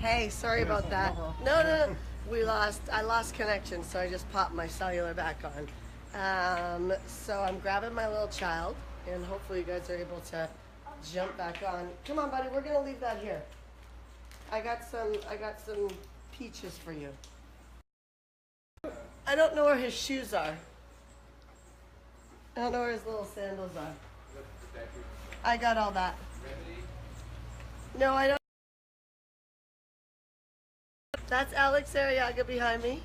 Hey, sorry about that. No. I lost connection, so I just popped my cellular back on. So I'm grabbing my little child, and hopefully you guys are able to jump back on. Come on, buddy, we're gonna leave that here. I got some peaches for you. I don't know where his shoes are. I don't know where his little sandals are. I got all that. No, I don't. That's Alex Ariaga behind me.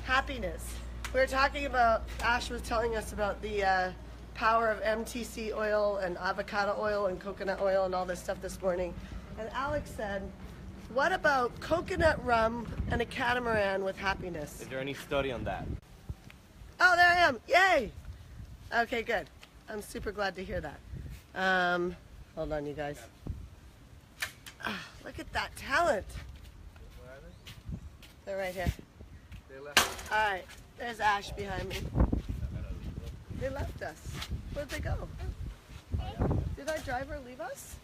Happiness. We were talking about, Ash was telling us about the power of MTC oil and avocado oil and coconut oil and all this stuff this morning. And Alex said, what about coconut rum and a catamaran with happiness? Is there any study on that? Oh, there I am. Yay! Okay, good. I'm super glad to hear that. Hold on, you guys. Look at that talent. They're right here. All right, there's Ash behind me. They left us. Where'd they go? Did our driver leave us?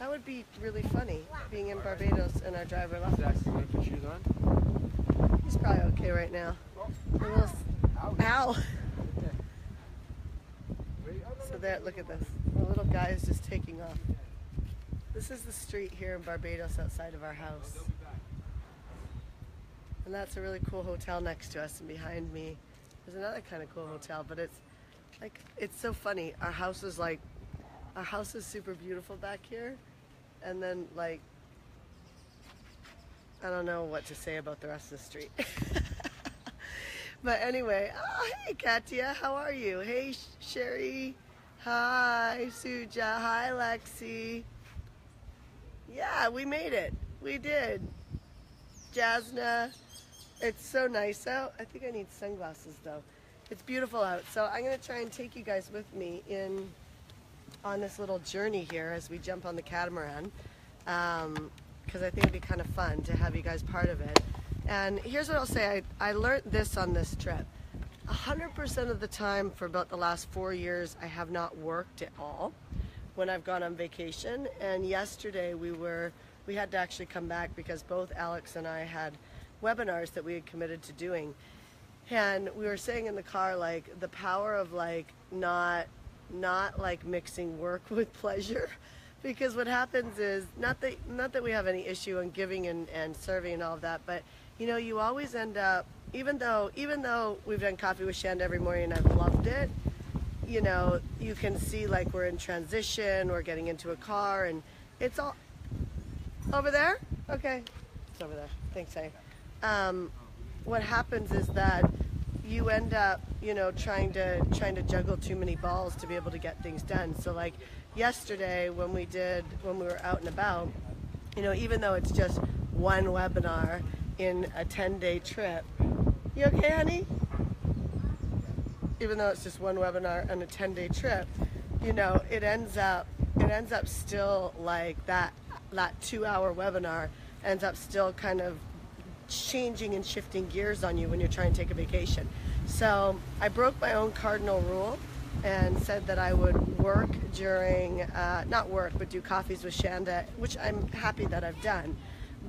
That would be really funny, being in Barbados and our driver left us. Put shoes on? He's probably okay right now. Ow! So there, look at this. The little guy is just taking off. This is the street here in Barbados outside of our house. And that's a really cool hotel next to us, and behind me there's another kind of cool hotel, but it's so funny. Our house is super beautiful back here, and then I don't know what to say about the rest of the street. But anyway, hey Katya, how are you? Hey Sherry, hi Suja, hi Lexi. Yeah, we made it. We did. Jasna, it's so nice out. I think I need sunglasses though. It's beautiful out. So I'm gonna try and take you guys with me on this little journey here as we jump on the catamaran, because I think it'd be kind of fun to have you guys part of it. And here's what I'll say. I learned this on this trip. 100% of the time for about the last 4 years, I have not worked at all when I've gone on vacation. And yesterday we had to actually come back because both Alex and I had webinars that we had committed to doing. And we were saying in the car, the power of not mixing work with pleasure. Because what happens is, not that we have any issue in giving and serving and all of that, but you always end up, even though we've done coffee with Shanda every morning and I've loved it, you can see we're in transition, we're getting into a car, and it's all over there. Okay, it's over there. Thanks, hey. What happens is that you end up, trying to juggle too many balls to be able to get things done. So yesterday when we were out and about, even though it's just one webinar in a 10-day trip, you okay, honey? Even though it's just one webinar on a 10-day trip, it ends up still that 2-hour webinar ends up still kind of changing and shifting gears on you when you're trying to take a vacation. So I broke my own cardinal rule and said that I would work during, not work, but do coffees with Shanda, which I'm happy that I've done.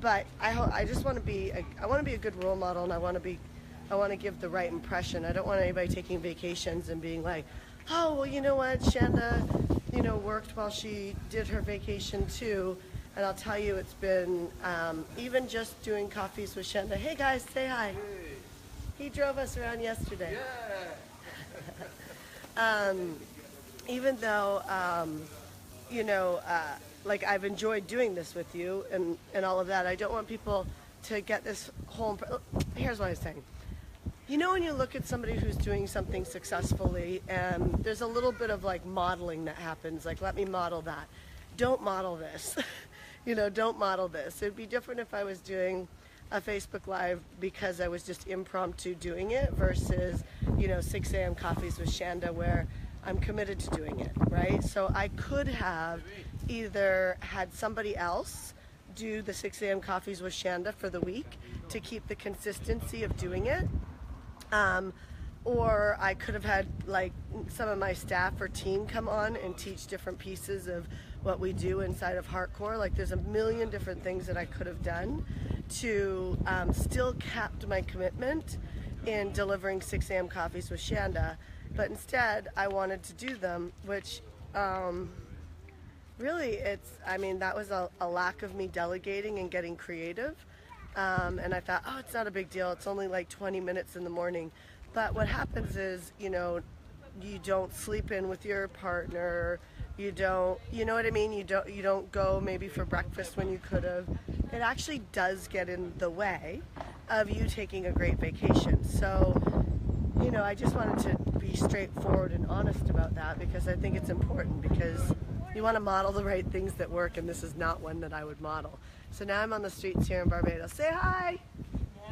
But I just want to be a good role model, and I want to give the right impression. I don't want anybody taking vacations and being like, oh, well, you know what, Shanda, worked while she did her vacation too. And I'll tell you, it's been, even just doing coffees with Shanda. Hey guys, say hi. Hey. He drove us around yesterday. Yeah. Even though, I've enjoyed doing this with you and all of that, I don't want people to get this whole, here's what I'm saying. When you look at somebody who's doing something successfully, and there's a little bit of modeling that happens, let me model that. Don't model this. Don't model this. It'd be different if I was doing a Facebook Live because I was just impromptu doing it versus, 6 a.m. coffees with Shanda where I'm committed to doing it, right? So I could have either had somebody else do the 6 a.m. coffees with Shanda for the week to keep the consistency of doing it. Or I could have had some of my staff or team come on and teach different pieces of what we do inside of Heartcore. Like there's a million different things that I could have done to still kept my commitment in delivering 6 a.m. coffees with Shanda, but instead I wanted to do them, which really that was a lack of me delegating and getting creative. And I thought, oh, it's not a big deal. It's only like 20 minutes in the morning. But what happens is, you don't sleep in with your partner. You don't, you know what I mean? You don't go maybe for breakfast when you could have. It actually does get in the way of you taking a great vacation. So, I just wanted to be straightforward and honest about that, because I think it's important, because you want to model the right things that work, and this is not one that I would model. So now I'm on the streets here in Barbados. Say hi.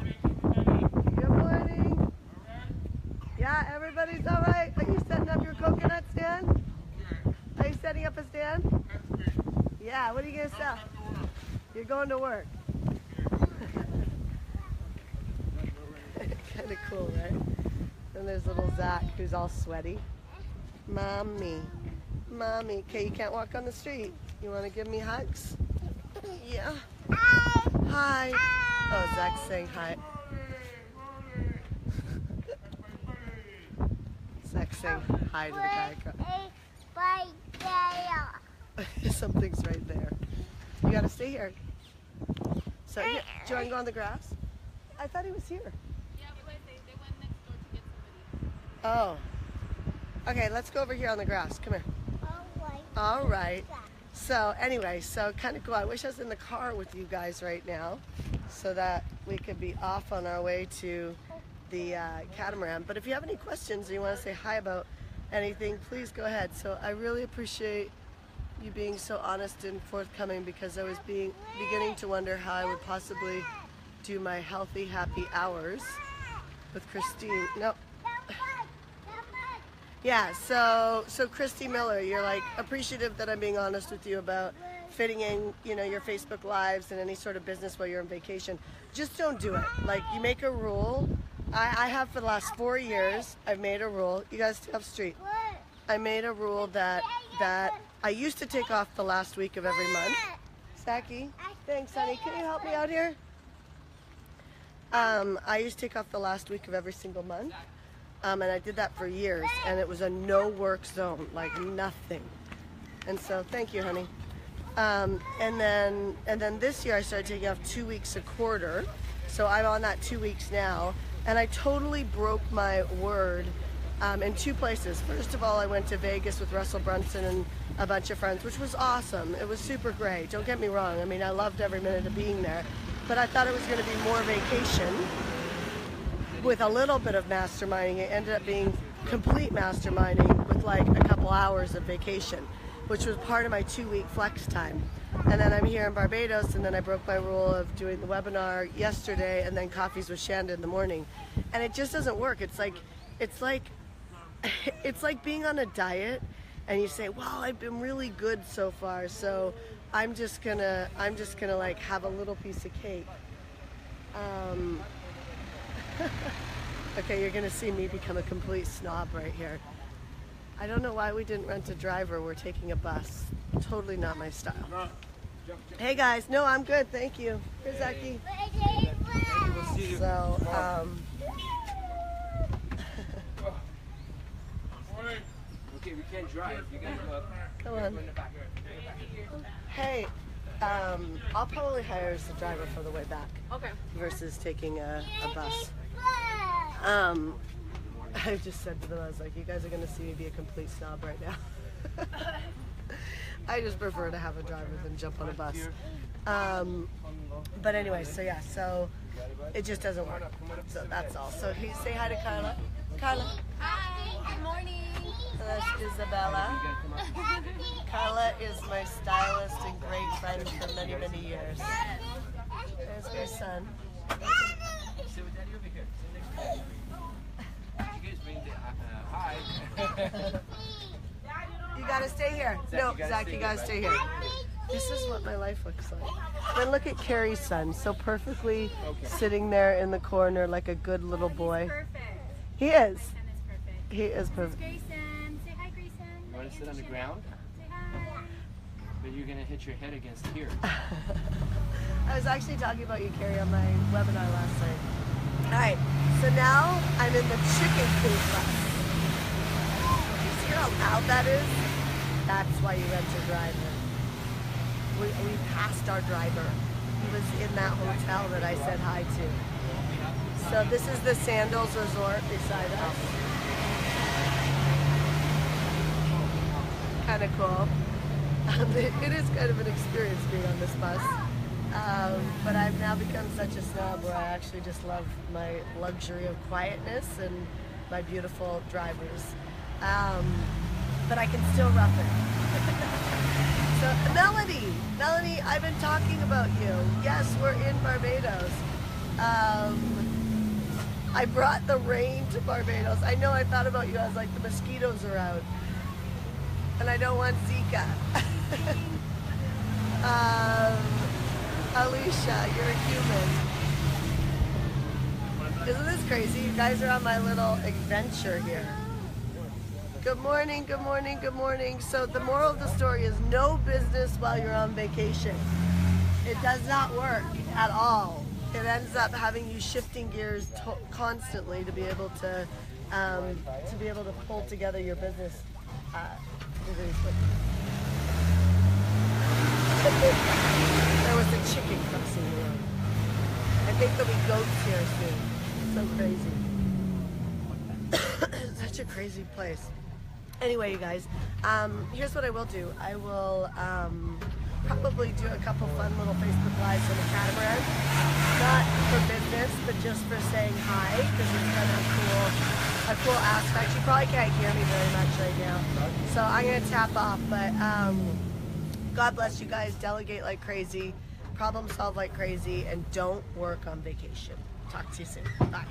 Good morning. Yeah, everybody's all right. Are you setting up your coconut stand? Are you setting up a stand? Yeah, what are you going to sell? You're going to work. Kind of cool, right? And there's little Zach, who's all sweaty. Mommy. Okay, you can't walk on the street. You want to give me hugs? Yeah. Hi. Oh, Zach's saying hi. Zach's saying hi to the guy. Something's right there. You gotta stay here. So, yeah, do you want to go on the grass? I thought he was here. Yeah, but they went next door to get somebody. Oh. Okay, let's go over here on the grass. Come here. All right. So anyway, so kind of cool. I wish I was in the car with you guys right now so that we could be off on our way to the catamaran. But if you have any questions or you want to say hi about anything, please go ahead. So I really appreciate you being so honest and forthcoming, because I was beginning to wonder how I would possibly do my healthy, happy hours with Christine. Nope. Yeah, so Christy Miller, you're like appreciative that I'm being honest with you about fitting in, your Facebook Lives and any sort of business while you're on vacation. Just don't do it. Like, you make a rule. I have for the last 4 years, I've made a rule. You guys stay off street. I made a rule that I used to take off the last week of every month. Saki, thanks, honey. Can you help me out here? I used to take off the last week of every single month. And I did that for years, and it was a no work zone, like nothing. And so, thank you, honey. And then this year I started taking off 2 weeks a quarter. So I'm on that 2 weeks now, and I totally broke my word in 2 places. First of all, I went to Vegas with Russell Brunson and a bunch of friends, which was awesome. It was super great. Don't get me wrong. I mean, I loved every minute of being there, but I thought it was going to be more vacation with a little bit of masterminding. It ended up being complete masterminding with like a couple hours of vacation, which was part of my 2-week flex time. And then I'm here in Barbados, and then I broke my rule of doing the webinar yesterday and then coffees with Shanda in the morning. And it just doesn't work. It's like being on a diet and you say, well, I've been really good so far, so I'm just gonna like have a little piece of cake. Okay, you're gonna see me become a complete snob right here. I don't know why we didn't rent a driver. We're taking a bus. Totally not my style. Hey guys, no, I'm good, thank you. Here's Zaki. So, Okay, we can't drive. You guys go up. come on. Hey, I'll probably hire as a driver for the way back. Okay. Versus taking a bus. I just said to them, I was like, you guys are going to see me be a complete snob right now. I just prefer to have a driver than jump on a bus. But anyway, so yeah, so it just doesn't work. So that's all. So he say hi to Carla. Carla. Hi. Good morning. That's Isabella. Carla is my stylist and great friend for many, many years. There's my son. Sit with Daddy over here. Sit next to you. You guys bring the hi. You gotta stay here. No, Zach, you gotta stay here. This is what my life looks like. Then look at Carrie's son, so perfectly sitting there in the corner like a good little boy. Perfect. He is. Grayson is perfect. He is perfect. Grayson. Say hi, Grayson. You want to sit on the ground? Say hi. But you're gonna hit your head against here. I was actually talking about you, Carrie, on my webinar last night. Alright, so now I'm in the chicken coop bus. You see how loud that is? That's why you rent a driver. We passed our driver. He was in that hotel that I said hi to. So this is the Sandals Resort beside us. Kind of cool. It is kind of an experience being on this bus. But I've now become such a snob where I actually just love my luxury of quietness and my beautiful drivers. But I can still rough it. So Melanie, I've been talking about you. Yes, we're in Barbados. I brought the rain to Barbados. I know I thought about you as like the mosquitoes are out. And I don't want Zika. Alicia, you're a human. Isn't this crazy? You guys are on my little adventure here. Good morning, good morning, good morning. So the moral of the story is no business while you're on vacation. It does not work at all. It ends up having you shifting gears constantly to be able to pull together your business. There was a chicken crossing the road. I think there'll be goats here soon. So crazy. Such a crazy place. Anyway, you guys, here's what I will do. I will probably do a couple fun little Facebook Lives on the catamaran. Not for business, but just for saying hi, because it's kind of a cool aspect. You probably can't hear me very much right now. So I'm going to tap off, but God bless you guys. Delegate like crazy, problem solve like crazy, and don't work on vacation. Talk to you soon. Bye.